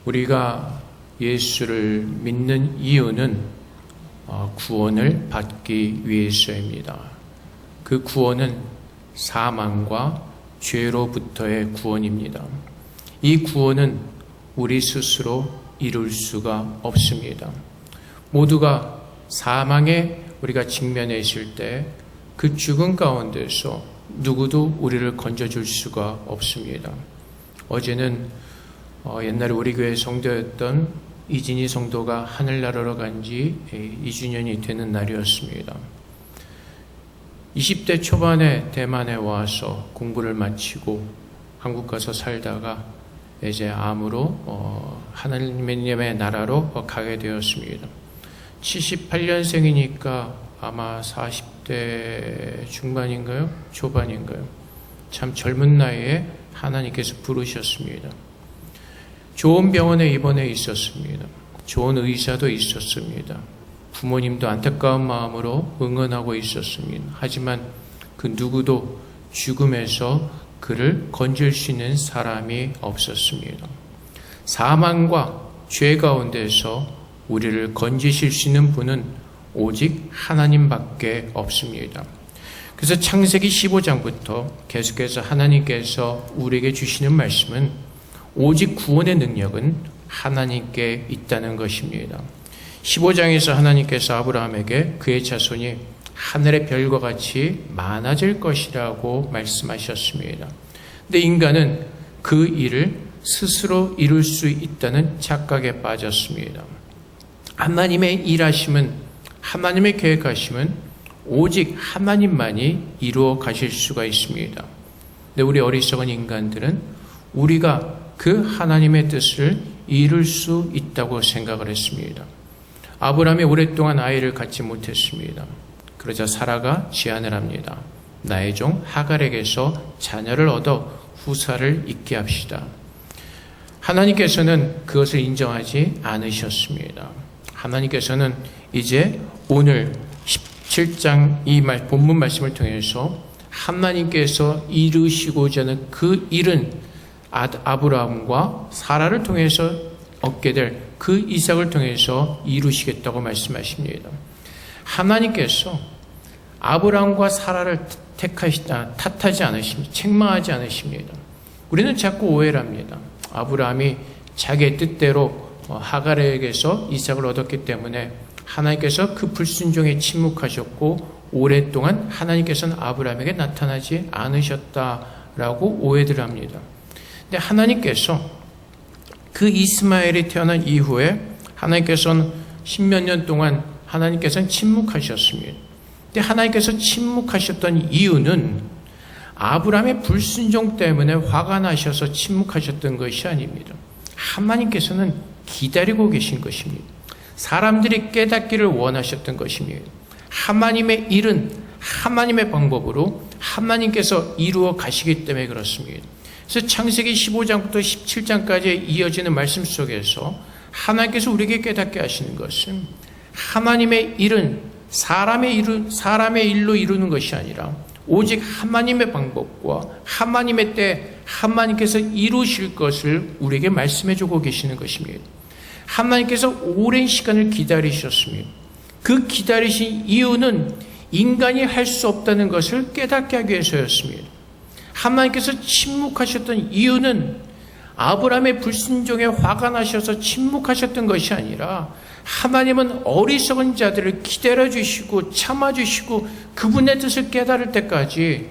우리가 예수를 믿는 이유는 구원을 받기 위해서입니다. 그 구원은 사망과 죄로부터의 구원입니다. 이 구원은 우리 스스로 이룰 수가 없습니다. 모두가 사망에 우리가 직면해 있을 때 그 죽음 가운데서 누구도 우리를 건져줄 수가 없습니다. 어제는 옛날에 우리 교회 성도였던 이진희 성도가 하늘나라로 간 지 2주년이 되는 날이었습니다. 20대 초반에 대만에 와서 공부를 마치고 한국 가서 살다가 이제 암으로 하나님의 나라로 가게 되었습니다. 78년생이니까 아마 40대 중반인가요? 초반인가요? 참 젊은 나이에 하나님께서 부르셨습니다. 좋은 병원에 입원해 있었습니다. 좋은 의사도 있었습니다. 부모님도 안타까운 마음으로 응원하고 있었습니다. 하지만 그 누구도 죽음에서 그를 건질 수 있는 사람이 없었습니다. 사망과 죄 가운데서 우리를 건지실 수 있는 분은 오직 하나님밖에 없습니다. 그래서 창세기 15장부터 계속해서 하나님께서 우리에게 주시는 말씀은 오직 구원의 능력은 하나님께 있다는 것입니다. 15장에서 하나님께서 아브라함에게 그의 자손이 하늘의 별과 같이 많아질 것이라고 말씀하셨습니다. 근데 인간은 그 일을 스스로 이룰 수 있다는 착각에 빠졌습니다. 하나님의 일하심은, 하나님의 계획하심은 오직 하나님만이 이루어 가실 수가 있습니다. 근데 우리 어리석은 인간들은 우리가 그 하나님의 뜻을 이룰 수 있다고 생각을 했습니다. 아브라함이 오랫동안 아이를 갖지 못했습니다. 그러자 사라가 제안을 합니다. 나의 종 하갈에게서 자녀를 얻어 후사를 잇게 합시다. 하나님께서는 그것을 인정하지 않으셨습니다. 하나님께서는 이제 오늘 17장 이 본문 말씀을 통해서 하나님께서 이루시고자 하는 그 일은 아브라함과 사라를 통해서 얻게 될 그 이삭을 통해서 이루시겠다고 말씀하십니다. 하나님께서 아브라함과 사라를 탓하지 않으십니다. 책망하지 않으십니다. 우리는 자꾸 오해를 합니다. 아브라함이 자기의 뜻대로 하갈에게서 이삭을 얻었기 때문에 하나님께서 그 불순종에 침묵하셨고 오랫동안 하나님께서는 아브라함에게 나타나지 않으셨다라고 오해를 합니다. 근데 하나님께서 그 이스마엘이 태어난 이후에 하나님께서는 10몇 년 동안 하나님께서는 침묵하셨습니다. 근데 하나님께서 침묵하셨던 이유는 아브라함의 불순종 때문에 화가 나셔서 침묵하셨던 것이 아닙니다. 하나님께서는 기다리고 계신 것입니다. 사람들이 깨닫기를 원하셨던 것입니다. 하나님의 일은 하나님의 방법으로 하나님께서 이루어 가시기 때문에 그렇습니다. 그래서 창세기 15장부터 17장까지 이어지는 말씀 속에서 하나님께서 우리에게 깨닫게 하시는 것은 하나님의 일은 사람의 일로 이루는 것이 아니라 오직 하나님의 방법과 하나님의 때 하나님께서 이루실 것을 우리에게 말씀해 주고 계시는 것입니다. 하나님께서 오랜 시간을 기다리셨습니다. 그 기다리신 이유는 인간이 할 수 없다는 것을 깨닫게 하기 위해서였습니다. 하나님께서 침묵하셨던 이유는 아브라함의 불순종에 화가 나셔서 침묵하셨던 것이 아니라 하나님은 어리석은 자들을 기다려주시고 참아주시고 그분의 뜻을 깨달을 때까지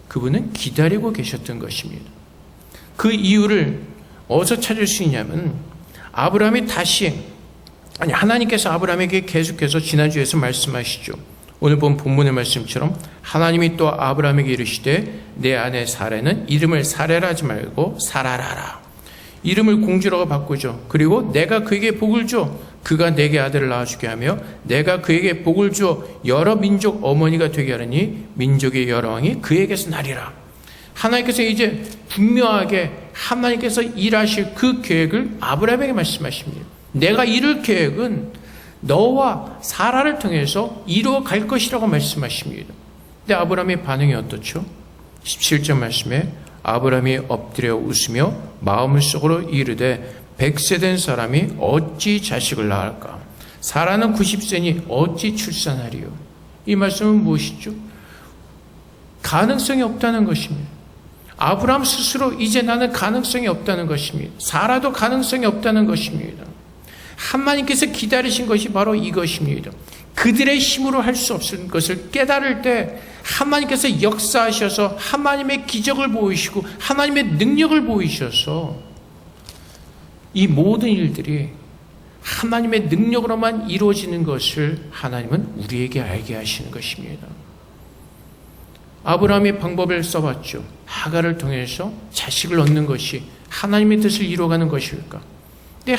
그분은 기다리고 계셨던 것입니다. 그 이유를 어디서 찾을 수 있냐면 아브라함이 하나님께서 아브라함에게 계속해서 지난주에서 말씀하시죠. 오늘 본 본문의 말씀처럼 하나님이 또 아브라함에게 이르시되 내 아내 사레는 이름을 사레라 하지 말고 사라라라. 이름을 공주라고 바꾸죠. 그리고 내가 그에게 복을 줘. 그가 내게 아들을 낳아주게 하며 내가 그에게 복을 줘 여러 민족 어머니가 되게 하느니 민족의 여러 왕이 그에게서 나리라. 하나님께서 이제 분명하게 하나님께서 일하실 그 계획을 아브라함에게 말씀하십니다. 내가 이룰 계획은 너와 사라를 통해서 이루어 갈 것이라고 말씀하십니다. 근데 아브라함의 반응이 어떻죠? 17절 말씀에 아브라함이 엎드려 웃으며 마음속으로 이르되 100세 된 사람이 어찌 자식을 낳을까? 사라는 90세니 어찌 출산하리요? 이 말씀은 무엇이죠? 가능성이 없다는 것입니다. 아브라함 스스로 이제 나는 가능성이 없다는 것입니다. 사라도 가능성이 없다는 것입니다. 하나님께서 기다리신 것이 바로 이것입니다. 그들의 힘으로 할 수 없는 것을 깨달을 때 하나님께서 역사하셔서 하나님의 기적을 보이시고 하나님의 능력을 보이셔서 이 모든 일들이 하나님의 능력으로만 이루어지는 것을 하나님은 우리에게 알게 하시는 것입니다. 아브라함이 방법을 써봤죠. 하갈을 통해서 자식을 얻는 것이 하나님의 뜻을 이루어가는 것일까? 근데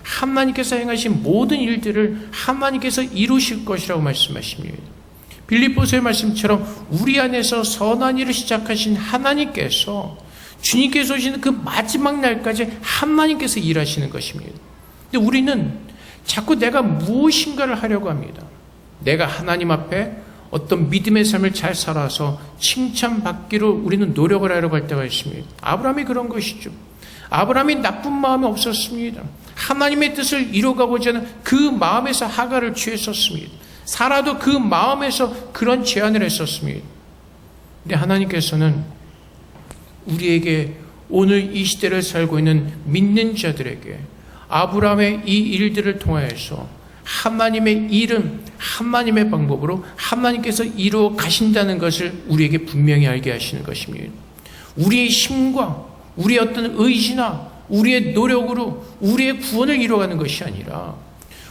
하나님께서 행하신 모든 일들을 하나님께서 이루실 것이라고 말씀하십니다. 빌립보서의 말씀처럼 우리 안에서 선한 일을 시작하신 하나님께서 주님께서 오시는 그 마지막 날까지 하나님께서 일하시는 것입니다. 근데 우리는 자꾸 내가 무엇인가를 하려고 합니다. 내가 하나님 앞에 어떤 믿음의 삶을 잘 살아서 칭찬받기로 우리는 노력을 하려고 할 때가 있습니다. 아브라함이 그런 것이죠. 아브라함이 나쁜 마음이 없었습니다. 하나님의 뜻을 이루어가고자 하는 그 마음에서 하갈을 취했었습니다. 사라도 그 마음에서 그런 제안을 했었습니다. 근데 하나님께서는 우리에게 오늘 이 시대를 살고 있는 믿는 자들에게 아브라함의 이 일들을 통하여서 하나님의 이름, 하나님의 방법으로 하나님께서 이루어 가신다는 것을 우리에게 분명히 알게 하시는 것입니다. 우리의 힘과 우리의 어떤 의지나 우리의 노력으로 우리의 구원을 이루어가는 것이 아니라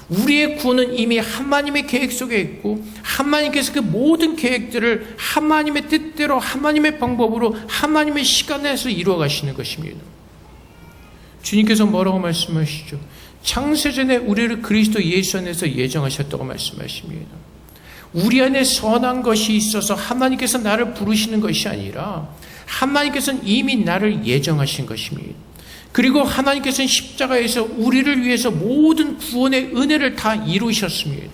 우리의 구원은 이미 하나님의 계획 속에 있고 하나님께서 그 모든 계획들을 하나님의 뜻대로 하나님의 방법으로 하나님의 시간에서 이루어 가시는 것입니다. 주님께서 뭐라고 말씀하시죠? 창세전에 우리를 그리스도 예수 안에서 예정하셨다고 말씀하십니다. 우리 안에 선한 것이 있어서 하나님께서 나를 부르시는 것이 아니라 하나님께서는 이미 나를 예정하신 것입니다. 그리고 하나님께서는 십자가에서 우리를 위해서 모든 구원의 은혜를 다 이루셨습니다.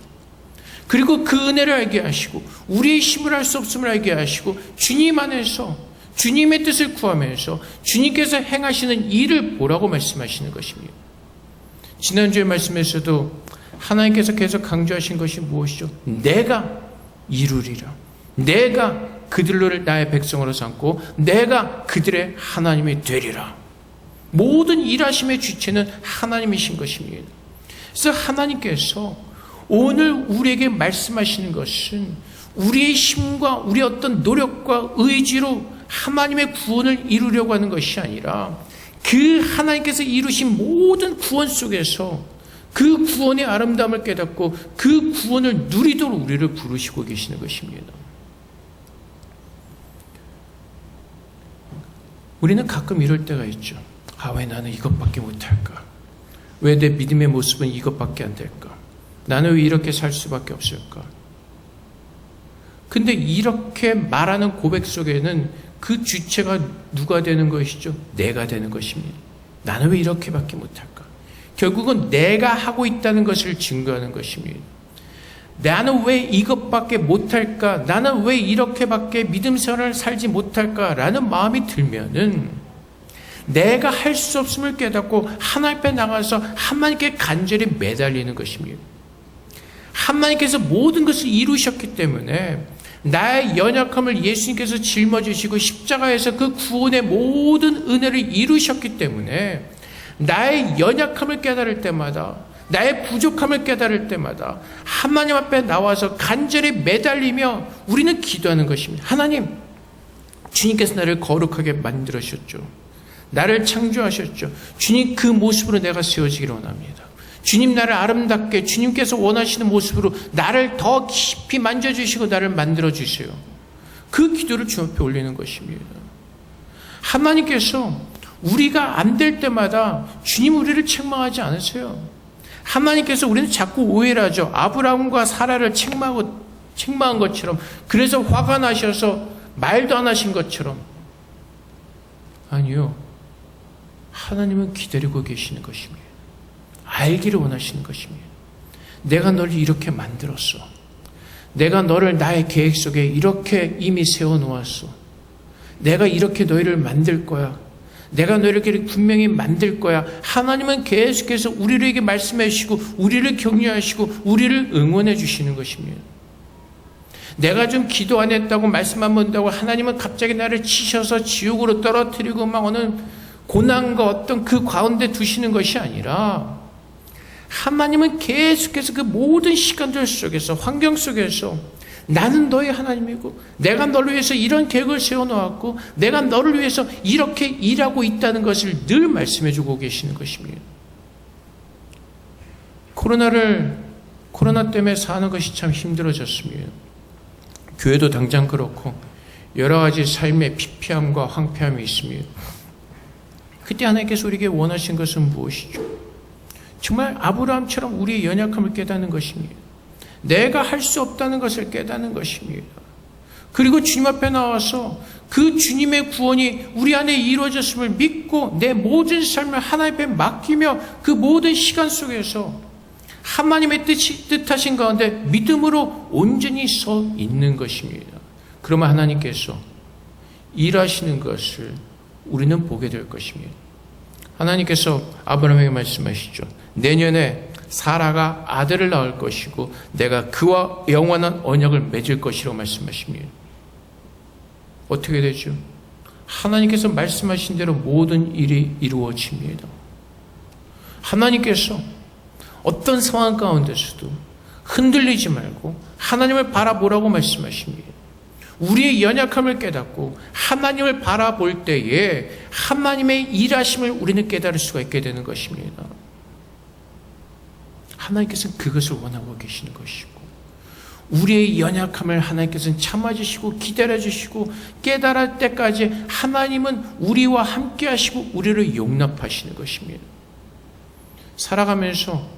그리고 그 은혜를 알게 하시고 우리의 힘을 할 수 없음을 알게 하시고 주님 안에서 주님의 뜻을 구하면서 주님께서 행하시는 일을 보라고 말씀하시는 것입니다. 지난주의 말씀에서도 하나님께서 계속 강조하신 것이 무엇이죠? 내가 이루리라. 내가 그들을 나의 백성으로 삼고 내가 그들의 하나님이 되리라. 모든 일하심의 주체는 하나님이신 것입니다. 그래서 하나님께서 오늘 우리에게 말씀하시는 것은 우리의 힘과 우리의 어떤 노력과 의지로 하나님의 구원을 이루려고 하는 것이 아니라 그 하나님께서 이루신 모든 구원 속에서 그 구원의 아름다움을 깨닫고 그 구원을 누리도록 우리를 부르시고 계시는 것입니다. 우리는 가끔 이럴 때가 있죠. 왜 나는 이것밖에 못할까? 왜 내 믿음의 모습은 이것밖에 안 될까? 나는 왜 이렇게 살 수밖에 없을까? 근데 이렇게 말하는 고백 속에는 그 주체가 누가 되는 것이죠? 내가 되는 것입니다. 나는 왜 이렇게밖에 못할까? 결국은 내가 하고 있다는 것을 증거하는 것입니다. 나는 왜 이것밖에 못할까? 나는 왜 이렇게밖에 믿음 생활을 살지 못할까? 라는 마음이 들면은 내가 할 수 없음을 깨닫고 하나님 앞에 나가서 하나님께 간절히 매달리는 것입니다. 하나님께서 모든 것을 이루셨기 때문에 나의 연약함을 예수님께서 짊어지시고 십자가에서 그 구원의 모든 은혜를 이루셨기 때문에 나의 연약함을 깨달을 때마다 나의 부족함을 깨달을 때마다 하나님 앞에 나와서 간절히 매달리며 우리는 기도하는 것입니다. 하나님, 주님께서 나를 거룩하게 만들으셨죠. 나를 창조하셨죠. 주님, 그 모습으로 내가 세워지기를 원합니다. 주님, 나를 아름답게 주님께서 원하시는 모습으로 나를 더 깊이 만져주시고 나를 만들어주세요. 그 기도를 주 앞에 올리는 것입니다. 하나님께서 우리가 안 될 때마다 주님 우리를 책망하지 않으세요. 하나님께서 우리는 자꾸 오해를 하죠. 아브라함과 사라를 책망한 것처럼, 그래서 화가 나셔서 말도 안 하신 것처럼. 아니요. 하나님은 기다리고 계시는 것입니다. 알기를 원하시는 것입니다. 내가 너를 이렇게 만들었어. 내가 너를 나의 계획 속에 이렇게 이미 세워놓았어. 내가 이렇게 너희를 만들 거야. 내가 너를 이렇게 분명히 만들 거야. 하나님은 계속해서 우리에게 말씀해 주시고 우리를 격려하시고 우리를 응원해 주시는 것입니다. 내가 좀 기도 안 했다고 말씀 안 본다고 하나님은 갑자기 나를 치셔서 지옥으로 떨어뜨리고 막 어느 고난과 어떤 그 가운데 두시는 것이 아니라 하나님은 계속해서 그 모든 시간들 속에서 환경 속에서 나는 너의 하나님이고 내가 너를 위해서 이런 계획을 세워놓았고 내가 너를 위해서 이렇게 일하고 있다는 것을 늘 말씀해주고 계시는 것입니다. 코로나 때문에 사는 것이 참 힘들어졌습니다. 교회도 당장 그렇고 여러 가지 삶의 피폐함과 황폐함이 있습니다. 그때 하나님께서 우리에게 원하신 것은 무엇이죠? 정말 아브라함처럼 우리의 연약함을 깨닫는 것입니다. 내가 할 수 없다는 것을 깨닫는 것입니다. 그리고 주님 앞에 나와서 그 주님의 구원이 우리 안에 이루어졌음을 믿고 내 모든 삶을 하나님 앞에 맡기며 그 모든 시간 속에서 하나님의 뜻하신 가운데 믿음으로 온전히 서 있는 것입니다. 그러면 하나님께서 일하시는 것을 우리는 보게 될 것입니다. 하나님께서 아브라함에게 말씀하시죠. 내년에 사라가 아들을 낳을 것이고 내가 그와 영원한 언약을 맺을 것이라고 말씀하십니다. 어떻게 되죠? 하나님께서 말씀하신 대로 모든 일이 이루어집니다. 하나님께서 어떤 상황 가운데서도 흔들리지 말고 하나님을 바라보라고 말씀하십니다. 우리의 연약함을 깨닫고 하나님을 바라볼 때에 하나님의 일하심을 우리는 깨달을 수가 있게 되는 것입니다. 하나님께서는 그것을 원하고 계시는 것이고 우리의 연약함을 하나님께서는 참아주시고 기다려주시고 깨달을 때까지 하나님은 우리와 함께 하시고 우리를 용납하시는 것입니다. 살아가면서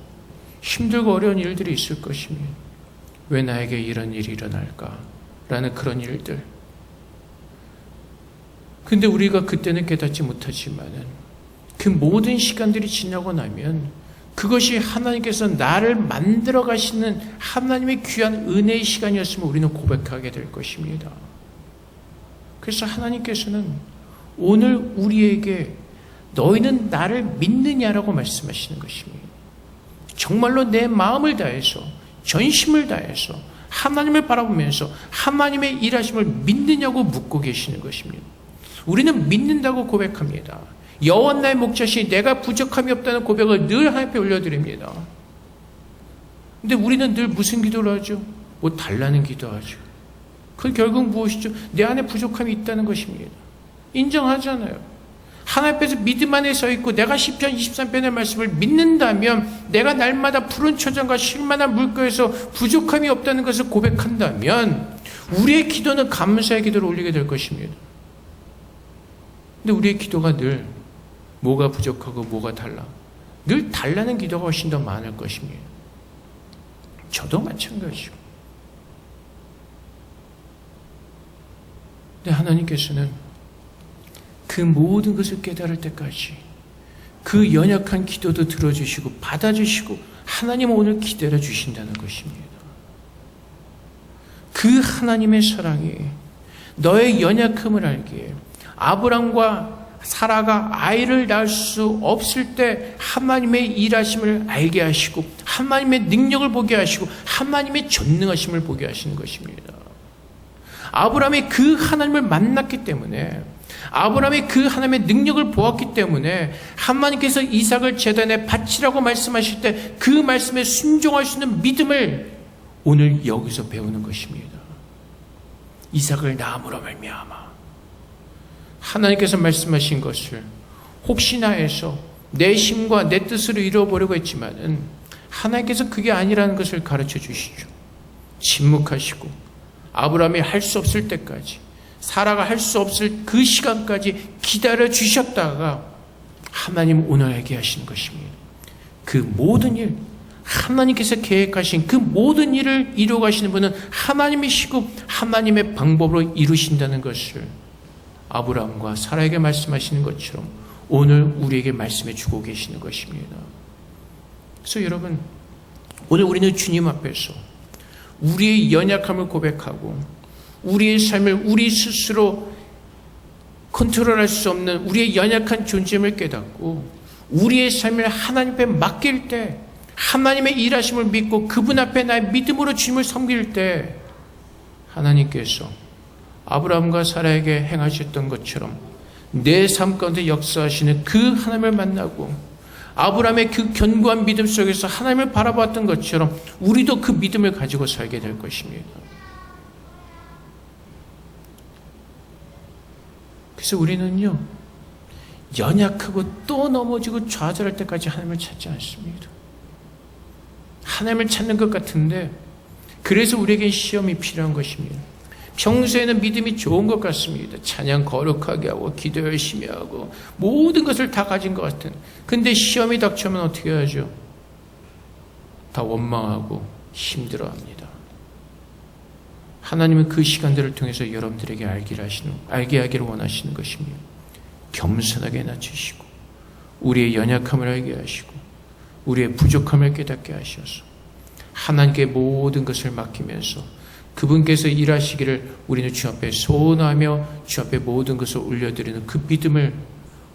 힘들고 어려운 일들이 있을 것입니다. 왜 나에게 이런 일이 일어날까? 라는 그런 일들. 근데 우리가 그때는 깨닫지 못하지만은 그 모든 시간들이 지나고 나면 그것이 하나님께서 나를 만들어 가시는 하나님의 귀한 은혜의 시간이었음을 우리는 고백하게 될 것입니다. 그래서 하나님께서는 오늘 우리에게 너희는 나를 믿느냐라고 말씀하시는 것입니다. 정말로 내 마음을 다해서 전심을 다해서 하나님을 바라보면서 하나님의 일하심을 믿느냐고 묻고 계시는 것입니다. 우리는 믿는다고 고백합니다. 여호와 나의 목자시니 내가 부족함이 없다는 고백을 늘 하나님 앞에 올려드립니다. 근데 우리는 늘 무슨 기도를 하죠? 뭐 달라는 기도하죠. 그 결국 무엇이죠? 내 안에 부족함이 있다는 것입니다. 인정하잖아요. 하나님 앞에서 믿음 안에 서 있고 내가 시편 23편의 말씀을 믿는다면 내가 날마다 푸른 초장과 쉴만한 물가에서 부족함이 없다는 것을 고백한다면 우리의 기도는 감사의 기도를 올리게 될 것입니다. 근데 우리의 기도가 늘 뭐가 부족하고 뭐가 달라? 늘 달라는 기도가 훨씬 더 많을 것입니다. 저도 마찬가지고. 근데 하나님께서는 그 모든 것을 깨달을 때까지 그 연약한 기도도 들어주시고 받아주시고 하나님은 오늘 기다려 주신다는 것입니다. 그 하나님의 사랑이 너의 연약함을 알기에 아브람과 사라가 아이를 낳을 수 없을 때 하나님의 일하심을 알게 하시고 하나님의 능력을 보게 하시고 하나님의 전능하심을 보게 하시는 것입니다. 아브람이 그 하나님을 만났기 때문에 아브람이 그 하나님의 능력을 보았기 때문에 하나님께서 이삭을 제단에 바치라고 말씀하실 때 그 말씀에 순종할 수 있는 믿음을 오늘 여기서 배우는 것입니다. 이삭을 낳음으로 말미암아 하나님께서 말씀하신 것을 혹시나 해서 내 힘과 내 뜻으로 이루어보려고 했지만은 하나님께서 그게 아니라는 것을 가르쳐 주시죠. 침묵하시고 아브라함이 할 수 없을 때까지 사라가 할 수 없을 그 시간까지 기다려 주셨다가 하나님 오늘 알게 하시는 것입니다. 그 모든 일 하나님께서 계획하신 그 모든 일을 이루어 가시는 분은 하나님이시고 하나님의 방법으로 이루신다는 것을 아브라함과 사라에게 말씀하시는 것처럼 오늘 우리에게 말씀해 주고 계시는 것입니다. 그래서 여러분 오늘 우리는 주님 앞에서 우리의 연약함을 고백하고 우리의 삶을 우리 스스로 컨트롤할 수 없는 우리의 연약한 존재임을 깨닫고 우리의 삶을 하나님 앞에 맡길 때, 하나님의 일하심을 믿고 그분 앞에 나의 믿음으로 주님을 섬길 때, 하나님께서 아브라함과 사라에게 행하셨던 것처럼 내 삶 가운데 역사하시는 그 하나님을 만나고, 아브라함의 그 견고한 믿음 속에서 하나님을 바라봤던 것처럼 우리도 그 믿음을 가지고 살게 될 것입니다. 그래서 우리는요, 연약하고 또 넘어지고 좌절할 때까지 하나님을 찾지 않습니다. 하나님을 찾는 것 같은데, 그래서 우리에게 시험이 필요한 것입니다. 평소에는 믿음이 좋은 것 같습니다. 찬양 거룩하게 하고 기도 열심히 하고 모든 것을 다 가진 것 같은, 근데 시험이 닥쳐면 어떻게 하죠? 다 원망하고 힘들어합니다. 하나님은 그 시간들을 통해서 여러분들에게 알게 하기를 원하시는 것입니다. 겸손하게 낮추시고 우리의 연약함을 알게 하시고 우리의 부족함을 깨닫게 하셔서 하나님께 모든 것을 맡기면서 그분께서 일하시기를 우리는 주 앞에 소원하며 주 앞에 모든 것을 올려드리는 그 믿음을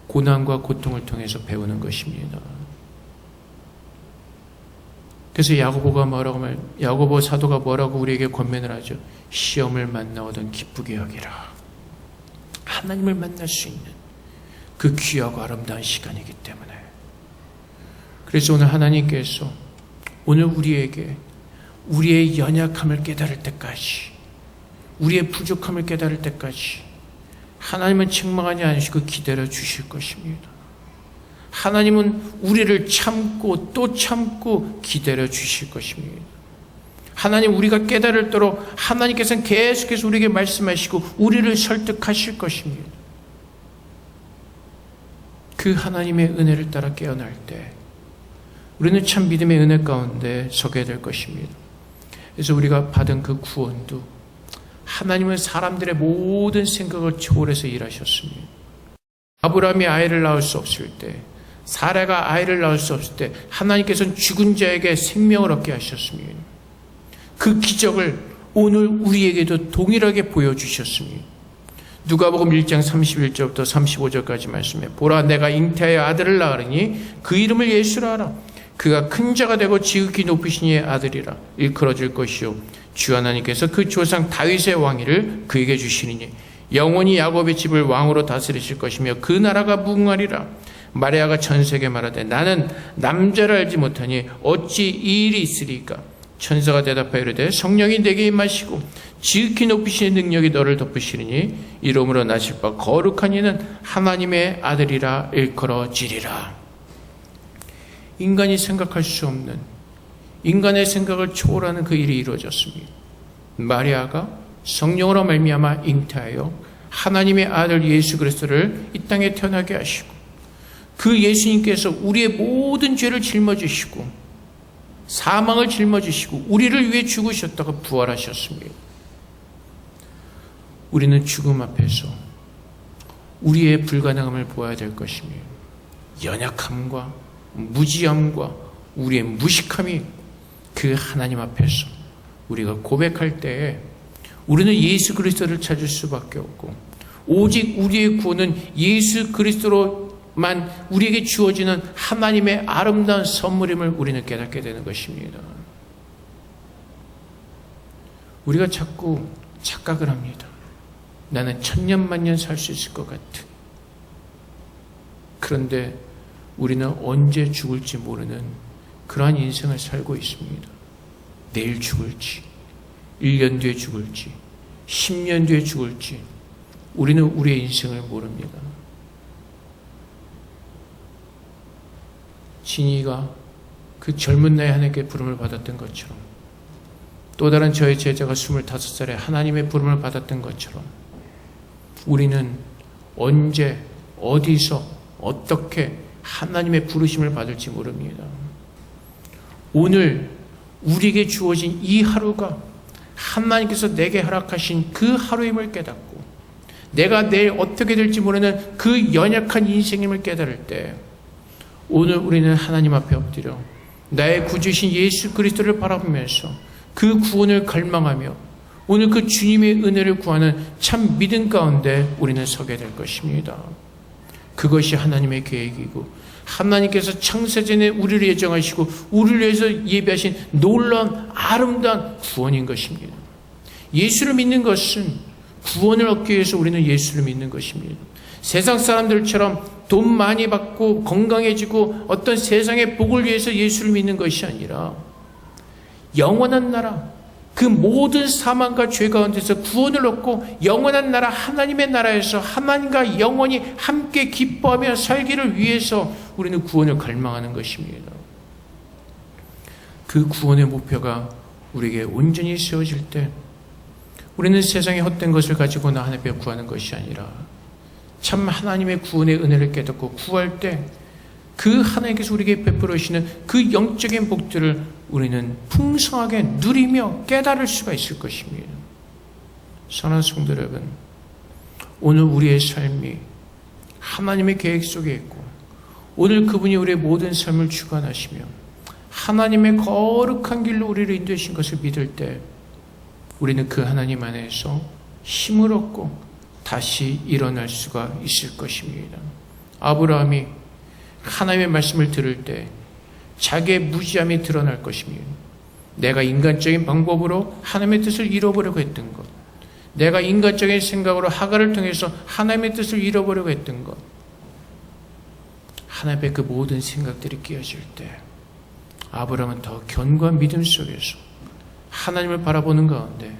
고난과 고통을 통해서 배우는 것입니다. 그래서 야고보 사도가 뭐라고 우리에게 권면을 하죠? 시험을 만나오던 기쁘게 여기라. 하나님을 만날 수 있는 그 귀하고 아름다운 시간이기 때문에. 그래서 오늘 하나님께서 오늘 우리에게 우리의 연약함을 깨달을 때까지, 우리의 부족함을 깨달을 때까지 하나님은 책망하지 않으시고 기다려 주실 것입니다. 하나님은 우리를 참고 또 참고 기다려 주실 것입니다. 하나님, 우리가 깨달을도록 하나님께서는 계속해서 우리에게 말씀하시고 우리를 설득하실 것입니다. 그 하나님의 은혜를 따라 깨어날 때 우리는 참 믿음의 은혜 가운데 서게 될 것입니다. 그래서 우리가 받은 그 구원도 하나님은 사람들의 모든 생각을 초월해서 일하셨습니다. 아브라함이 아이를 낳을 수 없을 때, 사라가 아이를 낳을 수 없을 때 하나님께서는 죽은 자에게 생명을 얻게 하셨습니다. 그 기적을 오늘 우리에게도 동일하게 보여주셨습니다. 누가복음 1장 31절부터 35절까지 말씀해, 보라, 내가 잉태하여 아들을 낳으리니 그 이름을 예수라 하라. 그가 큰 자가 되고 지극히 높으신 이의 아들이라. 일컬어질 것이요 주 하나님께서 그 조상 다윗의 왕위를 그에게 주시리니 영원히 야곱의 집을 왕으로 다스리실 것이며 그 나라가 무궁하리라. 마리아가 전세에게 말하되 나는 남자를 알지 못하니 어찌 이 일이 있으리까? 천사가 대답하여 이르되 성령이 내게 임하시고 지극히 높으신 능력이 너를 덮으시리니 이름으로 나실 바 거룩한 이는 하나님의 아들이라 일컬어지리라. 인간이 생각할 수 없는, 인간의 생각을 초월하는 그 일이 이루어졌습니다. 마리아가 성령으로 말미암아 잉태하여 하나님의 아들 예수 그리스도를 이 땅에 태어나게 하시고, 그 예수님께서 우리의 모든 죄를 짊어지시고 사망을 짊어지시고 우리를 위해 죽으셨다가 부활하셨습니다. 우리는 죽음 앞에서 우리의 불가능함을 보아야 될 것입니다. 연약함과 무지함과 우리의 무식함이 그 하나님 앞에서 우리가 고백할 때에 우리는 예수 그리스도를 찾을 수밖에 없고, 오직 우리의 구원은 예수 그리스도로만 우리에게 주어지는 하나님의 아름다운 선물임을 우리는 깨닫게 되는 것입니다. 우리가 자꾸 착각을 합니다. 나는 천년만년 살 수 있을 것 같은. 그런데 우리는 언제 죽을지 모르는 그러한 인생을 살고 있습니다. 내일 죽을지, 1년 뒤에 죽을지, 10년 뒤에 죽을지 우리는 우리의 인생을 모릅니다. 진이가 그 젊은 나이에 하나님께 부름을 받았던 것처럼, 또 다른 저의 제자가 25살에 하나님의 부름을 받았던 것처럼 우리는 언제 어디서 어떻게 하나님의 부르심을 받을지 모릅니다. 오늘 우리에게 주어진 이 하루가 하나님께서 내게 허락하신 그 하루임을 깨닫고, 내가 내일 어떻게 될지 모르는 그 연약한 인생임을 깨달을 때 오늘 우리는 하나님 앞에 엎드려 나의 구주신 예수 그리스도를 바라보면서 그 구원을 갈망하며 오늘 그 주님의 은혜를 구하는 참 믿음 가운데 우리는 서게 될 것입니다. 그것이 하나님의 계획이고 하나님께서 창세전에 우리를 예정하시고 우리를 위해서 예비하신 놀라운 아름다운 구원인 것입니다. 예수를 믿는 것은 구원을 얻기 위해서 우리는 예수를 믿는 것입니다. 세상 사람들처럼 돈 많이 받고 건강해지고 어떤 세상의 복을 위해서 예수를 믿는 것이 아니라 영원한 나라, 그 모든 사망과 죄 가운데서 구원을 얻고 영원한 나라, 하나님의 나라에서 하나님과 영원히 함께 기뻐하며 살기를 위해서 우리는 구원을 갈망하는 것입니다. 그 구원의 목표가 우리에게 온전히 세워질 때 우리는 세상의 헛된 것을 가지고 나 하나님께 구하는 것이 아니라 참 하나님의 구원의 은혜를 깨닫고 구할 때 그 하나님께서 우리에게 베풀어 주시는 그 영적인 복들을 우리는 풍성하게 누리며 깨달을 수가 있을 것입니다. 사랑하는 성도 여러분, 오늘 우리의 삶이 하나님의 계획 속에 있고 오늘 그분이 우리의 모든 삶을 주관하시며 하나님의 거룩한 길로 우리를 인도하신 것을 믿을 때 우리는 그 하나님 안에서 힘을 얻고 다시 일어날 수가 있을 것입니다. 아브라함이 하나님의 말씀을 들을 때 자기의 무지함이 드러날 것입니다. 내가 인간적인 방법으로 하나님의 뜻을 잃어보려고 했던 것, 내가 인간적인 생각으로 하갈을 통해서 하나님의 뜻을 잃어보려고 했던 것, 하나님의 그 모든 생각들이 끼어질 때 아브라함은 더 견고한 믿음 속에서 하나님을 바라보는 가운데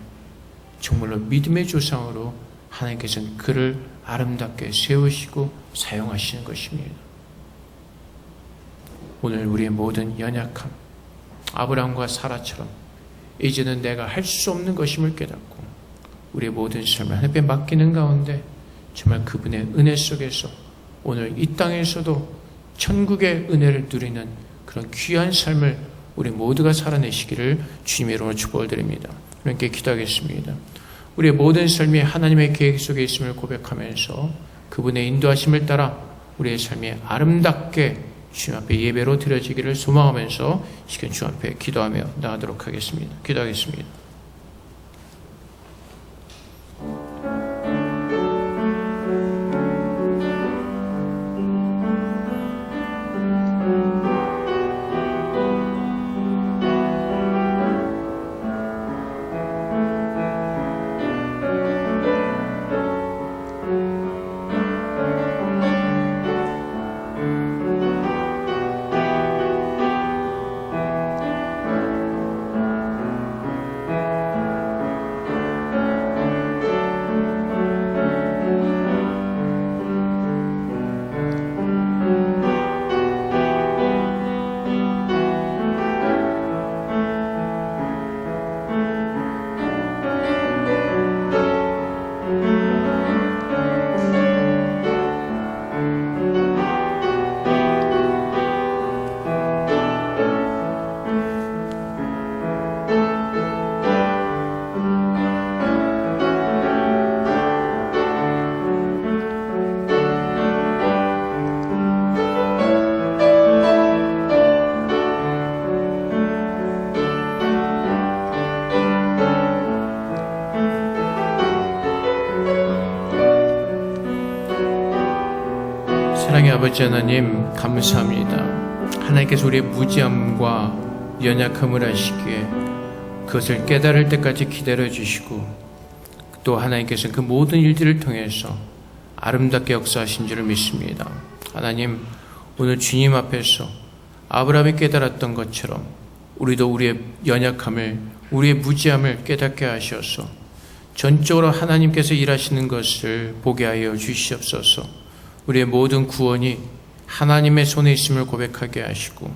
정말로 믿음의 조상으로 하나님께서는 그를 아름답게 세우시고 사용하시는 것입니다. 오늘 우리의 모든 연약함, 아브라함과 사라처럼 이제는 내가 할 수 없는 것임을 깨닫고 우리의 모든 삶을 하나님께 맡기는 가운데 정말 그분의 은혜 속에서 오늘 이 땅에서도 천국의 은혜를 누리는 그런 귀한 삶을 우리 모두가 살아내시기를 주님의 이름으로 축복을 드립니다. 함께 기도하겠습니다. 우리의 모든 삶이 하나님의 계획 속에 있음을 고백하면서 그분의 인도하심을 따라 우리의 삶이 아름답게 주님 앞에 예배로 드려지기를 소망하면서 시간 주님 앞에 기도하며 나가도록 하겠습니다. 기도하겠습니다. 사랑의 아버지 하나님 감사합니다. 하나님께서 우리의 무지함과 연약함을 아시기에 그것을 깨달을 때까지 기다려 주시고 또 하나님께서는 그 모든 일들을 통해서 아름답게 역사하신 줄을 믿습니다. 하나님, 오늘 주님 앞에서 아브라함이 깨달았던 것처럼 우리도 우리의 연약함을, 우리의 무지함을 깨닫게 하셔서 전적으로 하나님께서 일하시는 것을 보게 하여 주시옵소서. 우리의 모든 구원이 하나님의 손에 있음을 고백하게 하시고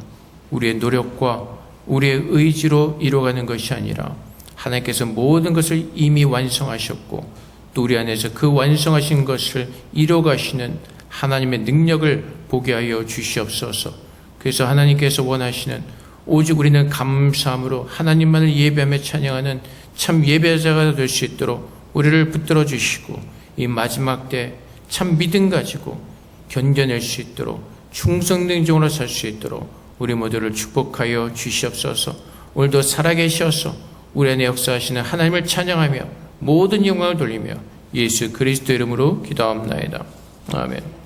우리의 노력과 우리의 의지로 이루어가는 것이 아니라 하나님께서 모든 것을 이미 완성하셨고 또 우리 안에서 그 완성하신 것을 이루어가시는 하나님의 능력을 보게 하여 주시옵소서. 그래서 하나님께서 원하시는 오직 우리는 감사함으로 하나님만을 예배하며 찬양하는 참 예배자가 될 수 있도록 우리를 붙들어 주시고 이 마지막 때 참 믿음 가지고 견뎌낼 수 있도록 충성된 종으로 살 수 있도록 우리 모두를 축복하여 주시옵소서. 오늘도 살아계셔서 우리 안에 역사하시는 하나님을 찬양하며 모든 영광을 돌리며 예수 그리스도 이름으로 기도합나이다. 아멘.